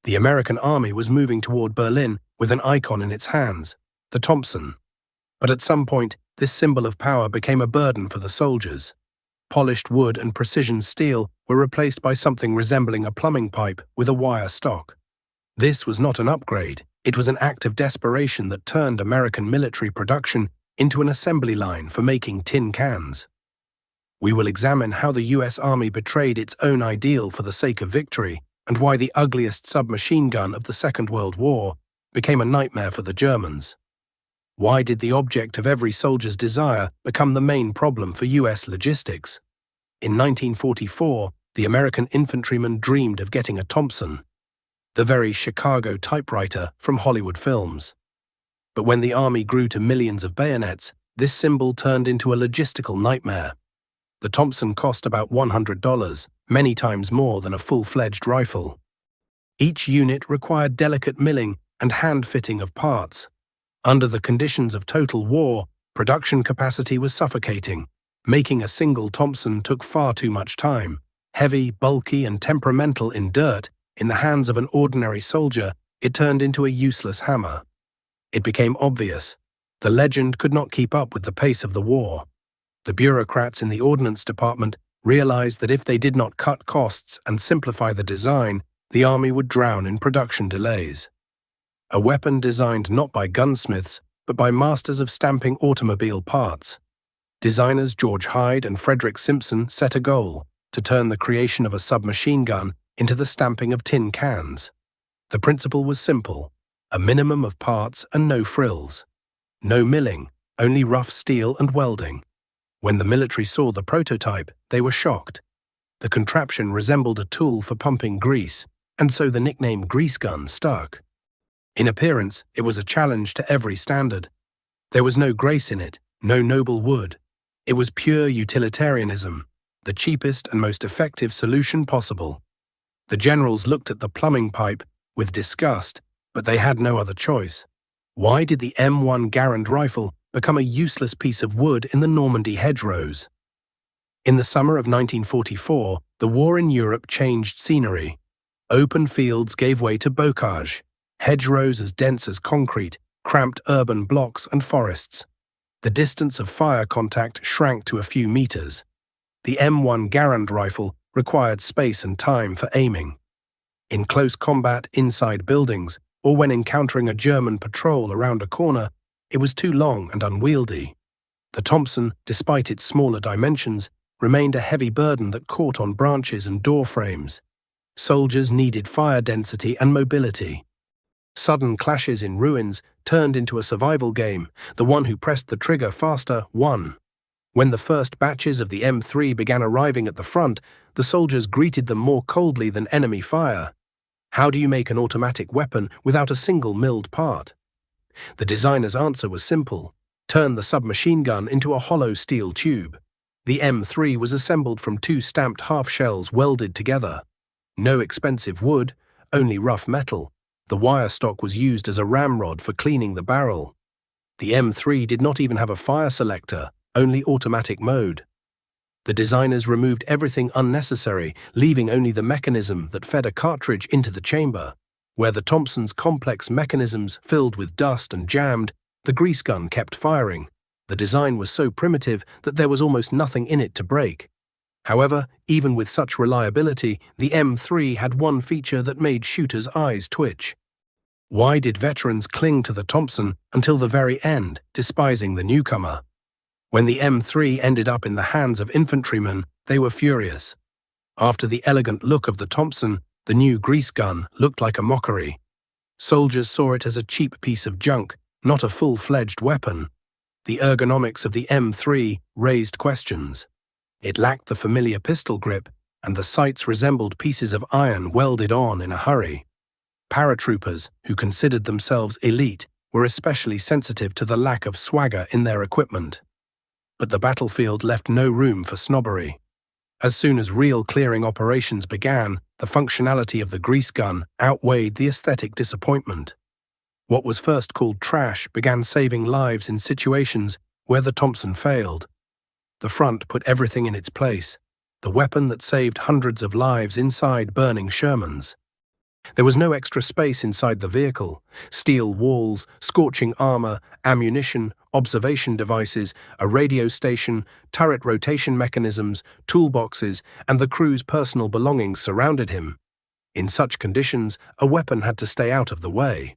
The American army was moving toward Berlin with an icon in its hands, the Thompson. But at some point, this symbol of power became a burden for the soldiers. Polished wood and precision steel were replaced by something resembling a plumbing pipe with a wire stock. This was not an upgrade. It was an act of desperation that turned American military production into an assembly line for making tin cans. We will examine how the US Army betrayed its own ideal for the sake of victory, and why the ugliest submachine gun of the Second World War became a nightmare for the Germans. Why did the object of every soldier's desire become the main problem for US logistics? In 1944, the American infantryman dreamed of getting a Thompson, the very Chicago typewriter from Hollywood films. But when the army grew to millions of bayonets, this symbol turned into a logistical nightmare. The Thompson cost about $100, many times more than a full-fledged rifle. Each unit required delicate milling and hand-fitting of parts. Under the conditions of total war, production capacity was suffocating. Making a single Thompson took far too much time. Heavy, bulky, and temperamental in dirt, in the hands of an ordinary soldier, it turned into a useless hammer. It became obvious. The legend could not keep up with the pace of the war. The bureaucrats in the Ordnance Department realized that if they did not cut costs and simplify the design, the army would drown in production delays. A weapon designed not by gunsmiths, but by masters of stamping automobile parts. Designers George Hyde and Frederick Simpson set a goal: to turn the creation of a submachine gun into the stamping of tin cans. The principle was simple: a minimum of parts and no frills. No milling, only rough steel and welding. When the military saw the prototype, they were shocked. The contraption resembled a tool for pumping grease, and so the nickname grease gun stuck. In appearance, it was a challenge to every standard. There was no grace in it, no noble wood. It was pure utilitarianism, the cheapest and most effective solution possible. The generals looked at the plumbing pipe with disgust, but they had no other choice. Why did the M1 Garand rifle become a useless piece of wood in the Normandy hedgerows? In the summer of 1944, the war in Europe changed scenery. Open fields gave way to bocage, hedgerows as dense as concrete, cramped urban blocks and forests. The distance of fire contact shrank to a few meters. The M1 Garand rifle required space and time for aiming. In close combat inside buildings, or when encountering a German patrol around a corner, it was too long and unwieldy. The Thompson, despite its smaller dimensions, remained a heavy burden that caught on branches and door frames. Soldiers needed fire density and mobility. Sudden clashes in ruins turned into a survival game. The one who pressed the trigger faster won. When the first batches of the M3 began arriving at the front, the soldiers greeted them more coldly than enemy fire. How do you make an automatic weapon without a single milled part? The designer's answer was simple: turn the submachine gun into a hollow steel tube. The M3 was assembled from two stamped half-shells welded together. No expensive wood, only rough metal. The wire stock was used as a ramrod for cleaning the barrel. The M3 did not even have a fire selector, only automatic mode. The designers removed everything unnecessary, leaving only the mechanism that fed a cartridge into the chamber. Where the Thompson's complex mechanisms filled with dust and jammed, the grease gun kept firing. The design was so primitive that there was almost nothing in it to break. However, even with such reliability, the M3 had one feature that made shooters' eyes twitch. Why did veterans cling to the Thompson until the very end, despising the newcomer? When the M3 ended up in the hands of infantrymen, they were furious. After the elegant look of the Thompson, the new grease gun looked like a mockery. Soldiers saw it as a cheap piece of junk, not a full-fledged weapon. The ergonomics of the M3 raised questions. It lacked the familiar pistol grip, and the sights resembled pieces of iron welded on in a hurry. Paratroopers, who considered themselves elite, were especially sensitive to the lack of swagger in their equipment. But the battlefield left no room for snobbery. As soon as real clearing operations began, the functionality of the grease gun outweighed the aesthetic disappointment. What was first called trash began saving lives in situations where the Thompson failed. The front put everything in its place, the weapon that saved hundreds of lives inside burning Shermans. There was no extra space inside the vehicle. Steel walls, scorching armor, ammunition, observation devices, a radio station, turret rotation mechanisms, toolboxes, and the crew's personal belongings surrounded him. In such conditions, a weapon had to stay out of the way.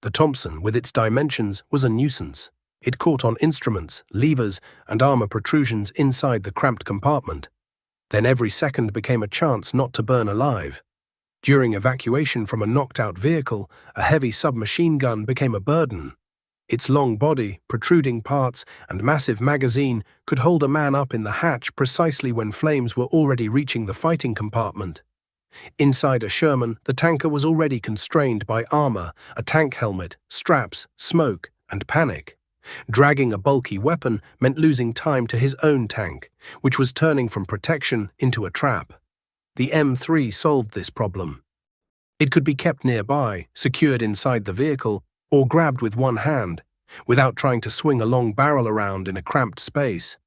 The Thompson, with its dimensions, was a nuisance. It caught on instruments, levers, and armor protrusions inside the cramped compartment. Then every second became a chance not to burn alive. During evacuation from a knocked-out vehicle, a heavy submachine gun became a burden. Its long body, protruding parts, and massive magazine could hold a man up in the hatch precisely when flames were already reaching the fighting compartment. Inside a Sherman, the tanker was already constrained by armor, a tank helmet, straps, smoke, and panic. Dragging a bulky weapon meant losing time to his own tank, which was turning from protection into a trap. The M3 solved this problem. It could be kept nearby, secured inside the vehicle, or grabbed with one hand, without trying to swing a long barrel around in a cramped space.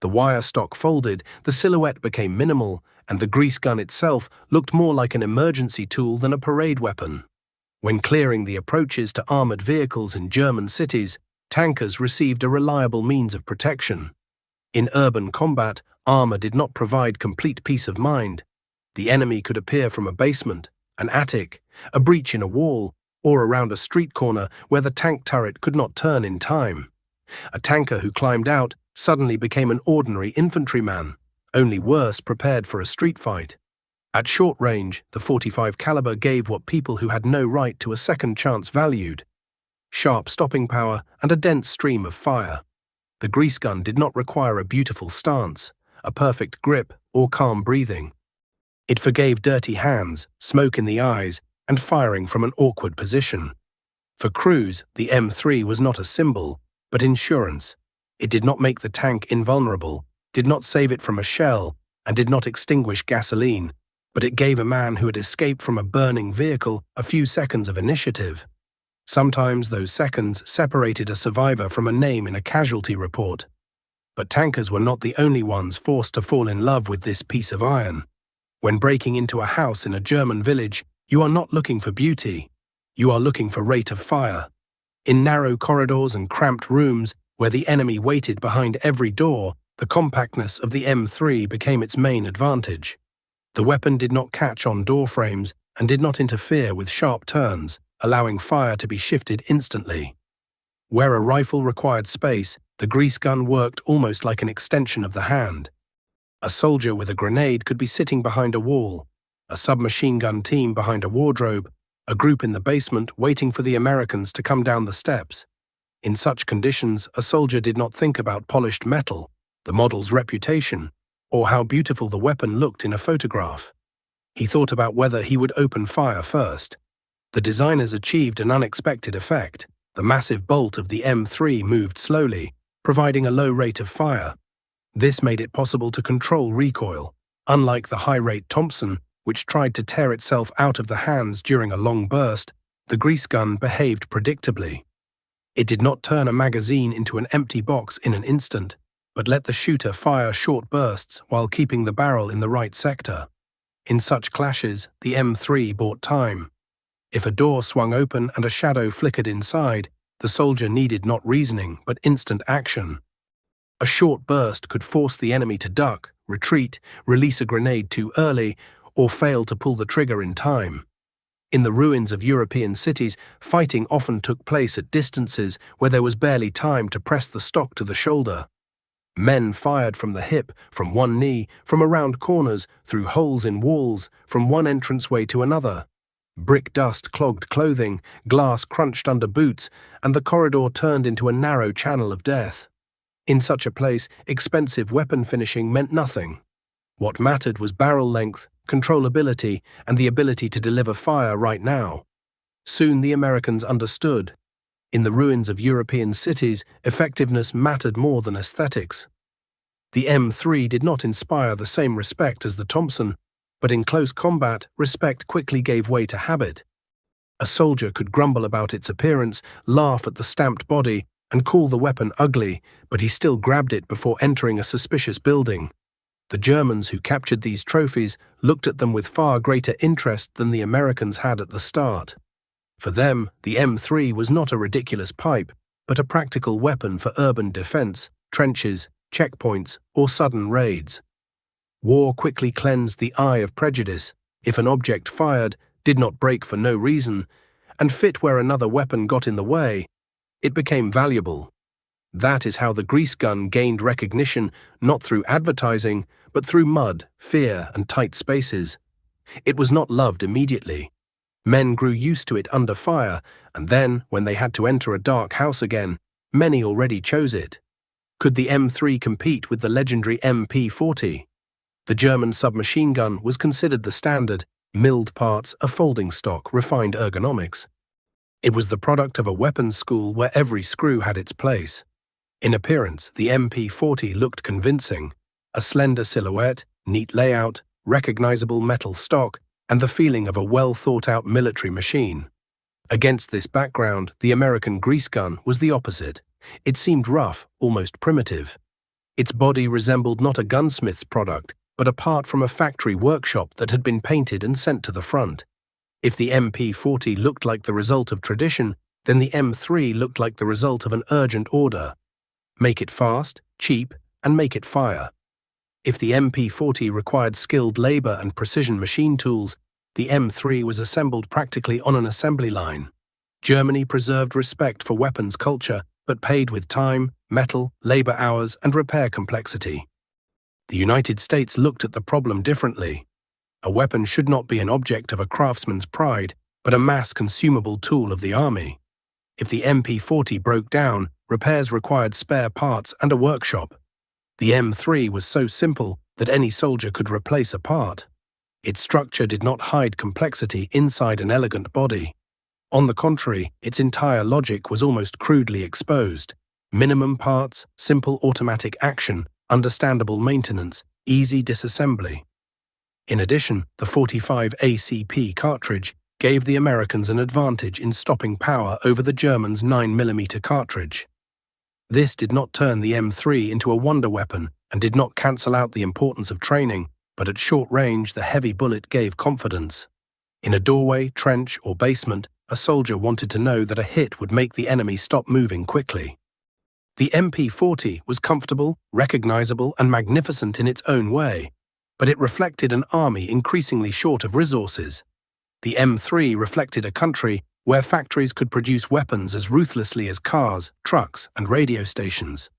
The wire stock folded, the silhouette became minimal, and the grease gun itself looked more like an emergency tool than a parade weapon. When clearing the approaches to armored vehicles in German cities, tankers received a reliable means of protection. In urban combat, armor did not provide complete peace of mind. The enemy could appear from a basement, an attic, a breach in a wall, or around a street corner where the tank turret could not turn in time. A tanker who climbed out suddenly became an ordinary infantryman, only worse prepared for a street fight. At short range, the .45 caliber gave what people who had no right to a second chance valued: sharp stopping power and a dense stream of fire. The grease gun did not require a beautiful stance, a perfect grip, or calm breathing. It forgave dirty hands, smoke in the eyes, and firing from an awkward position. For crews, the M3 was not a symbol, but insurance. It did not make the tank invulnerable, did not save it from a shell, and did not extinguish gasoline, but it gave a man who had escaped from a burning vehicle a few seconds of initiative. Sometimes those seconds separated a survivor from a name in a casualty report. But tankers were not the only ones forced to fall in love with this piece of iron. When breaking into a house in a German village, you are not looking for beauty. You are looking for rate of fire. In narrow corridors and cramped rooms, where the enemy waited behind every door, the compactness of the M3 became its main advantage. The weapon did not catch on door frames and did not interfere with sharp turns, allowing fire to be shifted instantly. Where a rifle required space, the grease gun worked almost like an extension of the hand. A soldier with a grenade could be sitting behind a wall, a submachine gun team behind a wardrobe, a group in the basement waiting for the Americans to come down the steps. In such conditions, a soldier did not think about polished metal, the model's reputation, or how beautiful the weapon looked in a photograph. He thought about whether he would open fire first. The designers achieved an unexpected effect. The massive bolt of the M3 moved slowly, providing a low rate of fire. This made it possible to control recoil, unlike the high-rate Thompson, which tried to tear itself out of the hands during a long burst. The grease gun behaved predictably. It did not turn a magazine into an empty box in an instant, but let the shooter fire short bursts while keeping the barrel in the right sector. In such clashes, the M3 bought time. If a door swung open and a shadow flickered inside, the soldier needed not reasoning but instant action. A short burst could force the enemy to duck, retreat, release a grenade too early, or fail to pull the trigger in time. In the ruins of European cities, fighting often took place at distances where there was barely time to press the stock to the shoulder. Men fired from the hip, from one knee, from around corners, through holes in walls, from one entranceway to another. Brick dust clogged clothing, glass crunched under boots, and the corridor turned into a narrow channel of death. In such a place, expensive weapon finishing meant nothing. What mattered was barrel length, controllability, and the ability to deliver fire right now. Soon the Americans understood. In the ruins of European cities, effectiveness mattered more than aesthetics. The M3 did not inspire the same respect as the Thompson, but in close combat, respect quickly gave way to habit. A soldier could grumble about its appearance, laugh at the stamped body, and call the weapon ugly, but he still grabbed it before entering a suspicious building. The Germans who captured these trophies looked at them with far greater interest than the Americans had at the start. For them, the M3 was not a ridiculous pipe, but a practical weapon for urban defense, trenches, checkpoints, or sudden raids. War quickly cleansed the eye of prejudice. If an object fired, did not break for no reason, and fit where another weapon got in the way, it became valuable. That is how the grease gun gained recognition, not through advertising, but through mud, fear, and tight spaces. It was not loved immediately. Men grew used to it under fire, and then, when they had to enter a dark house again, many already chose it. Could the M3 compete with the legendary MP40? The German submachine gun was considered the standard, milled parts, a folding stock, refined ergonomics. It was the product of a weapons school where every screw had its place. In appearance, the MP40 looked convincing. A slender silhouette, neat layout, recognizable metal stock, and the feeling of a well-thought-out military machine. Against this background, the American grease gun was the opposite. It seemed rough, almost primitive. Its body resembled not a gunsmith's product, but a part from a factory workshop that had been painted and sent to the front. If the MP40 looked like the result of tradition, then the M3 looked like the result of an urgent order. Make it fast, cheap, and make it fire. If the MP40 required skilled labor and precision machine tools, the M3 was assembled practically on an assembly line. Germany preserved respect for weapons culture, but paid with time, metal, labor hours, and repair complexity. The United States looked at the problem differently. A weapon should not be an object of a craftsman's pride, but a mass-consumable tool of the army. If the MP40 broke down, repairs required spare parts and a workshop. The M3 was so simple that any soldier could replace a part. Its structure did not hide complexity inside an elegant body. On the contrary, its entire logic was almost crudely exposed. Minimum parts, simple automatic action, understandable maintenance, easy disassembly. In addition, the 45 ACP cartridge gave the Americans an advantage in stopping power over the Germans' 9mm cartridge. This did not turn the M3 into a wonder weapon and did not cancel out the importance of training, but at short range the heavy bullet gave confidence. In a doorway, trench, or basement, a soldier wanted to know that a hit would make the enemy stop moving quickly. The MP40 was comfortable, recognizable, and magnificent in its own way, but it reflected an army increasingly short of resources. The M3 reflected a country where factories could produce weapons as ruthlessly as cars, trucks, and radio stations.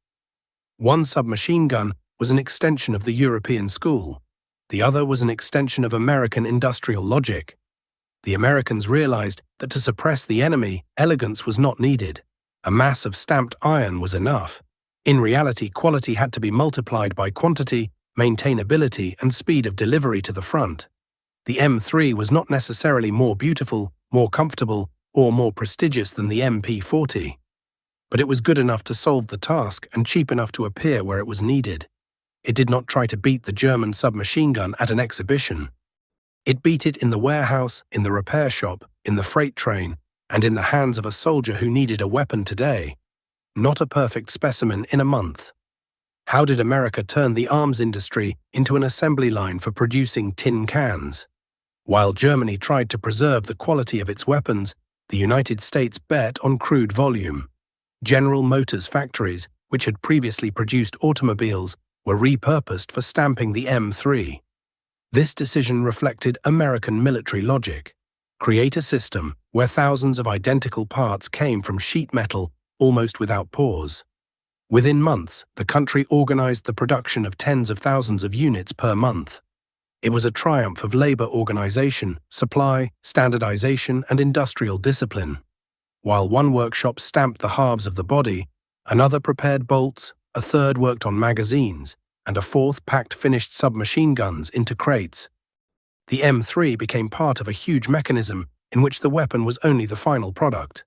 One submachine gun was an extension of the European school. The other was an extension of American industrial logic. The Americans realized that to suppress the enemy, elegance was not needed. A mass of stamped iron was enough. In reality, quality had to be multiplied by quantity, maintainability, and speed of delivery to the front. The M3 was not necessarily more beautiful, more comfortable, or more prestigious than the MP40. But it was good enough to solve the task and cheap enough to appear where it was needed. It did not try to beat the German submachine gun at an exhibition. It beat it in the warehouse, in the repair shop, in the freight train, and in the hands of a soldier who needed a weapon today. Not a perfect specimen in a month. How did America turn the arms industry into an assembly line for producing tin cans? While Germany tried to preserve the quality of its weapons, the United States bet on crude volume. General Motors factories, which had previously produced automobiles, were repurposed for stamping the M3. This decision reflected American military logic. Create a system where thousands of identical parts came from sheet metal almost without pause. Within months, the country organized the production of tens of thousands of units per month. It was a triumph of labor organization, supply, standardization, and industrial discipline. While one workshop stamped the halves of the body, another prepared bolts, a third worked on magazines, and a fourth packed finished submachine guns into crates. The M3 became part of a huge mechanism in which the weapon was only the final product.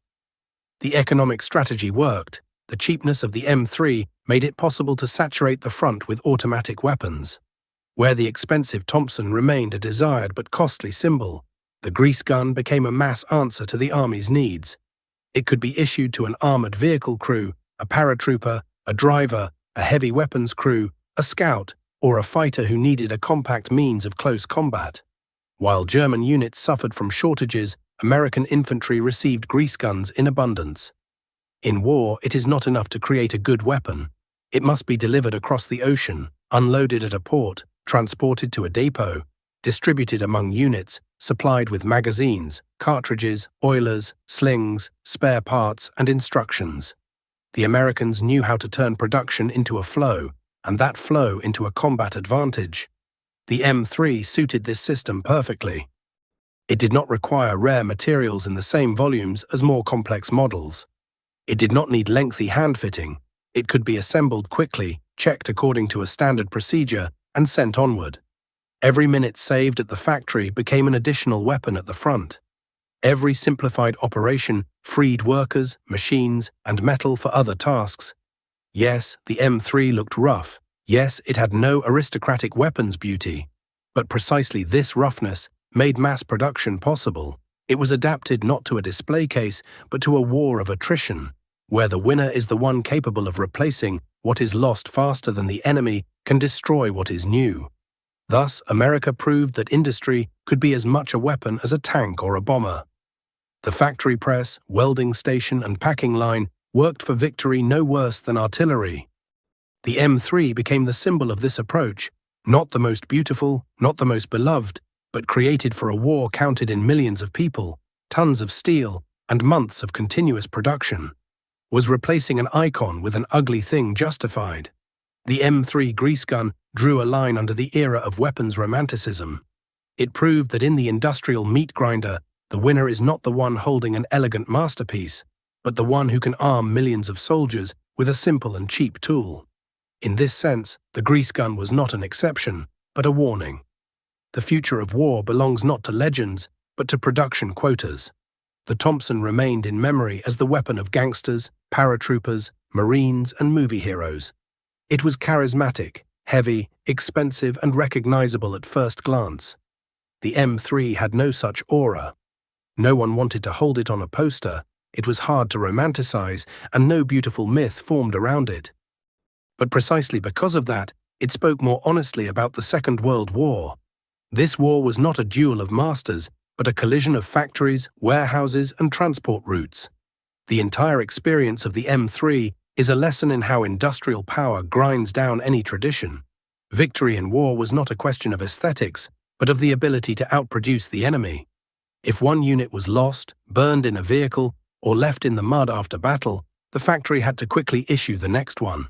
The economic strategy worked. The cheapness of the M3 made it possible to saturate the front with automatic weapons. Where the expensive Thompson remained a desired but costly symbol, the grease gun became a mass answer to the Army's needs. It could be issued to an armored vehicle crew, a paratrooper, a driver, a heavy weapons crew, a scout, or a fighter who needed a compact means of close combat. While German units suffered from shortages, American infantry received grease guns in abundance. In war, it is not enough to create a good weapon. It must be delivered across the ocean, unloaded at a port, transported to a depot, distributed among units, supplied with magazines, cartridges, oilers, slings, spare parts, and instructions. The Americans knew how to turn production into a flow, and that flow into a combat advantage. The M3 suited this system perfectly. It did not require rare materials in the same volumes as more complex models. It did not need lengthy hand-fitting. It could be assembled quickly, checked according to a standard procedure, and sent onward. Every minute saved at the factory became an additional weapon at the front. Every simplified operation freed workers, machines, and metal for other tasks. Yes, the M3 looked rough. Yes, it had no aristocratic weapons beauty. But precisely this roughness made mass production possible. It was adapted not to a display case, but to a war of attrition, where the winner is the one capable of replacing what is lost faster than the enemy can destroy what is new. Thus, America proved that industry could be as much a weapon as a tank or a bomber. The factory press, welding station, and packing line worked for victory no worse than artillery. The M3 became the symbol of this approach, not the most beautiful, not the most beloved, but created for a war counted in millions of people, tons of steel, and months of continuous production. Was replacing an icon with an ugly thing justified? The M3 grease gun drew a line under the era of weapons romanticism. It proved that in the industrial meat grinder, the winner is not the one holding an elegant masterpiece, but the one who can arm millions of soldiers with a simple and cheap tool. In this sense, the grease gun was not an exception, but a warning. The future of war belongs not to legends, but to production quotas. The Thompson remained in memory as the weapon of gangsters, paratroopers, Marines, and movie heroes. It was charismatic, heavy, expensive, and recognizable at first glance. The M3 had no such aura. No one wanted to hold it on a poster. It was hard to romanticize, and no beautiful myth formed around it. But precisely because of that, it spoke more honestly about the Second World War. This war was not a duel of masters, but a collision of factories, warehouses, and transport routes. The entire experience of the M3 is a lesson in how industrial power grinds down any tradition. Victory in war was not a question of aesthetics, but of the ability to outproduce the enemy. If one unit was lost, burned in a vehicle, or left in the mud after battle, the factory had to quickly issue the next one.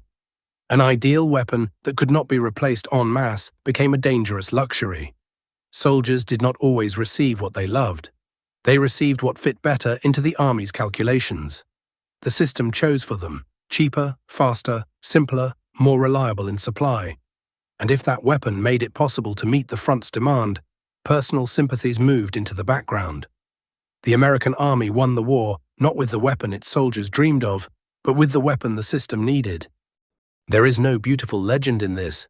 An ideal weapon that could not be replaced en masse became a dangerous luxury. Soldiers did not always receive what they loved. They received what fit better into the army's calculations. The system chose for them, cheaper, faster, simpler, more reliable in supply. And if that weapon made it possible to meet the front's demand, personal sympathies moved into the background. The American army won the war not with the weapon its soldiers dreamed of, but with the weapon the system needed. There is no beautiful legend in this,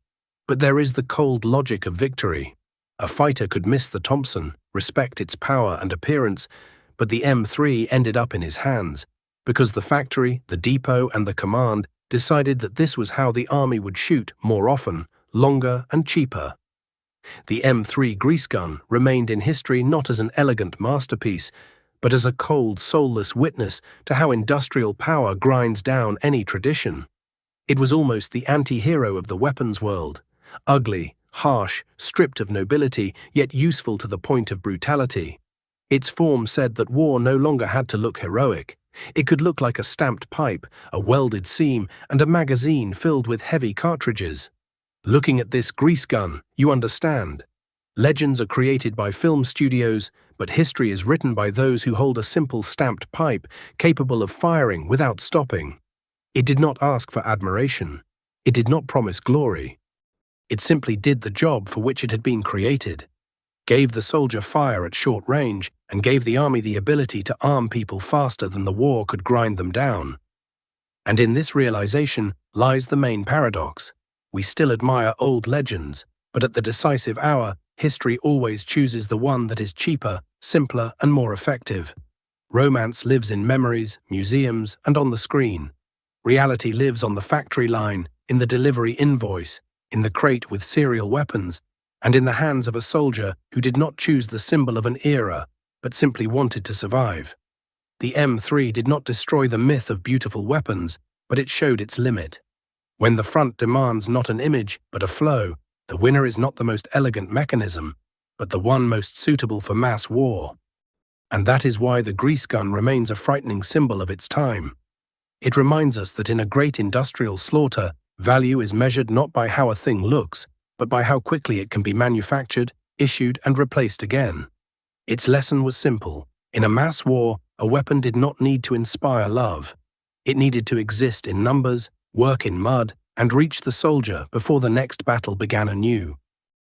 but there is the cold logic of victory. A fighter could miss the Thompson, respect its power and appearance, but the M3 ended up in his hands, because the factory, the depot, and the command decided that this was how the army would shoot more often, longer, and cheaper. The M3 grease gun remained in history not as an elegant masterpiece, but as a cold, soulless witness to how industrial power grinds down any tradition. It was almost the anti-hero of the weapons world, ugly, harsh, stripped of nobility, yet useful to the point of brutality. Its form said that war no longer had to look heroic. It could look like a stamped pipe, a welded seam, and a magazine filled with heavy cartridges. Looking at this grease gun, you understand. Legends are created by film studios, but history is written by those who hold a simple stamped pipe capable of firing without stopping. It did not ask for admiration. It did not promise glory. It simply did the job for which it had been created, gave the soldier fire at short range, and gave the army the ability to arm people faster than the war could grind them down. And in this realization lies the main paradox. We still admire old legends, but at the decisive hour, history always chooses the one that is cheaper, simpler, and more effective. Romance lives in memories, museums, and on the screen. Reality lives on the factory line, in the delivery invoice, in the crate with serial weapons, and in the hands of a soldier who did not choose the symbol of an era, but simply wanted to survive. The M3 did not destroy the myth of beautiful weapons, but it showed its limit. When the front demands not an image, but a flow, the winner is not the most elegant mechanism, but the one most suitable for mass war. And that is why the grease gun remains a frightening symbol of its time. It reminds us that in a great industrial slaughter, value is measured not by how a thing looks, but by how quickly it can be manufactured, issued, and replaced again. Its lesson was simple. In a mass war, a weapon did not need to inspire love. It needed to exist in numbers, work in mud, and reach the soldier before the next battle began anew.